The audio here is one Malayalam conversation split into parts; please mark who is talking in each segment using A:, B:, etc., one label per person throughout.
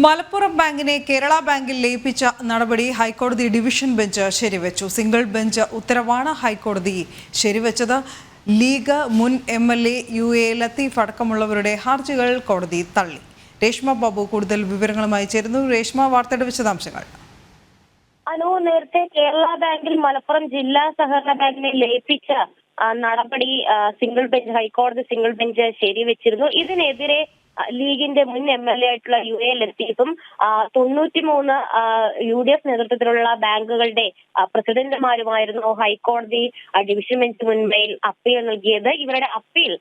A: മലപ്പുറം ബാങ്കിനെ കേരള ബാങ്കിൽ ലയിപ്പിച്ച നടപടി ഹൈക്കോടതി ഡിവിഷൻ ബെഞ്ച് ശരിവെച്ചു. സിംഗിൾ ബെഞ്ച് ഉത്തരവാണ് ഹൈക്കോടതി ശരിവെച്ചത്. ലീഗ് മുൻ MLA UA ലത്തീഫ് അടക്കമുള്ളവരുടെ ഹർജികൾ കോടതി തള്ളി. രേഷ്മ ബാബു കൂടുതൽ വിവരങ്ങളുമായി ചേരുന്നു. രേഷ്മ, വാർത്തയുടെ വിശദാംശങ്ങൾ.
B: നേരത്തെ കേരള ബാങ്കിൽ മലപ്പുറം ജില്ലാ സഹകരണ ബാങ്കിനെ ലയിപ്പിച്ച നടപടി ഹൈക്കോടതി സിംഗിൾ ബെഞ്ച് ശരിവെച്ചിരുന്നു. ഇതിനെതിരെ ലീഗിന്റെ മുൻ MLA ആയിട്ടുള്ള UA ലത്തീഫും 93 UDF നേതൃത്വത്തിലുള്ള ബാങ്കുകളുടെ പ്രസിഡന്റുമാരുമായിരുന്നു ഹൈക്കോടതി ഡിവിഷൻ ബെഞ്ച് മുൻപിൽ അപ്പീൽ നൽകിയത്. ഇവരുടെ അപ്പീൽ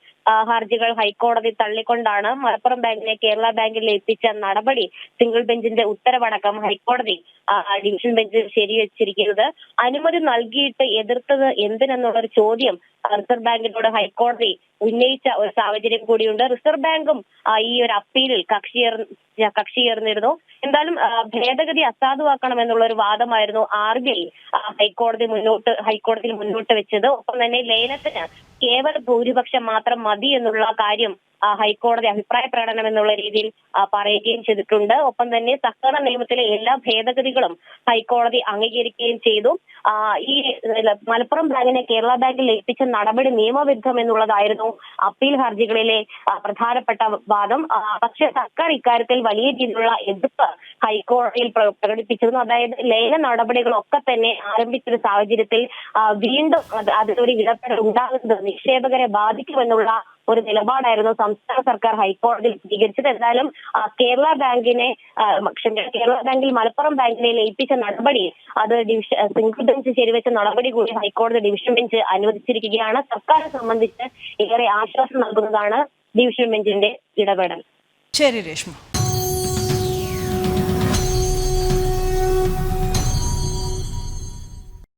B: ഹർജികൾ ഹൈക്കോടതി തള്ളിക്കൊണ്ടാണ് മലപ്പുറം ബാങ്കിനെ കേരള ബാങ്കിൽ ലയിപ്പിച്ച നടപടി സിംഗിൾ ബെഞ്ചിന്റെ ഉത്തരവടക്കം ഹൈക്കോടതി ഡിവിഷൻ ബെഞ്ച് ശരിവെച്ചിരിക്കുന്നത്. അനുമതി നൽകിയിട്ട് എതിർത്തത് എന്തിനെന്നുള്ളൊരു ചോദ്യം റിസർവ് ബാങ്കിനോട് ഹൈക്കോടതി ഉന്നയിച്ച ഒരു സാഹചര്യം കൂടിയുണ്ട്. റിസർവ് ബാങ്കും ഈ ഒരു അപ്പീലിൽ കക്ഷിയേർന്നിരുന്നു. എന്തായാലും ഭേദഗതി അസാധുവാക്കണമെന്നുള്ള ഒരു വാദമായിരുന്നു RBI ഹൈക്കോടതിയിൽ മുന്നോട്ട് വെച്ചത്. ഒപ്പം തന്നെ ലയനത്തിന് കേവല ഭൂരിപക്ഷം മാത്രം മതി എന്നുള്ള കാര്യം ഹൈക്കോടതി അഭിപ്രായ പ്രകടനം എന്നുള്ള രീതിയിൽ പറയുകയും ചെയ്തിട്ടുണ്ട്. ഒപ്പം തന്നെ സഹകരണ നിയമത്തിലെ എല്ലാ ഭേദഗതികളും ഹൈക്കോടതി അംഗീകരിക്കുകയും ചെയ്തു. ഈ മലപ്പുറം ബാങ്കിനെ കേരള ബാങ്കിൽ ലയിപ്പിച്ച നടപടി നിയമവിരുദ്ധം എന്നുള്ളതായിരുന്നു അപ്പീൽ ഹർജികളിലെ പ്രധാനപ്പെട്ട വാദം. പക്ഷേ സർക്കാർ ഇക്കാര്യത്തിൽ വലിയ രീതിയിലുള്ള എതിർപ്പ് ഹൈക്കോടതിയിൽ പ്രകടിപ്പിച്ചിരുന്നു. അതായത് ലയന നടപടികളൊക്കെ തന്നെ ആരംഭിച്ചൊരു സാഹചര്യത്തിൽ വീണ്ടും അതിലൊരു ഇടപെടൽ ഉണ്ടാകുന്നത് നിക്ഷേപകരെ ബാധിക്കുമെന്നുള്ള ഒരു നിലപാടായിരുന്നു സംസ്ഥാന സർക്കാർ ഹൈക്കോടതിയിൽ സ്വീകരിച്ചത്. എന്തായാലും കേരള ബാങ്കിൽ മലപ്പുറം ബാങ്കിനെ ലയിപ്പിച്ച നടപടി അത് സിംഗിൾ ബെഞ്ച് ശരിവെച്ച നടപടി കൂടി ഹൈക്കോടതി ഡിവിഷൻ ബെഞ്ച് അനുവദിച്ചിരിക്കുകയാണ്. സർക്കാരിനെ സംബന്ധിച്ച് ഏറെ ആശ്വാസം നൽകുന്നതാണ് ഡിവിഷൻ ബെഞ്ചിന്റെ ഇടപെടൽ.
A: ശരി രേഷ്മ.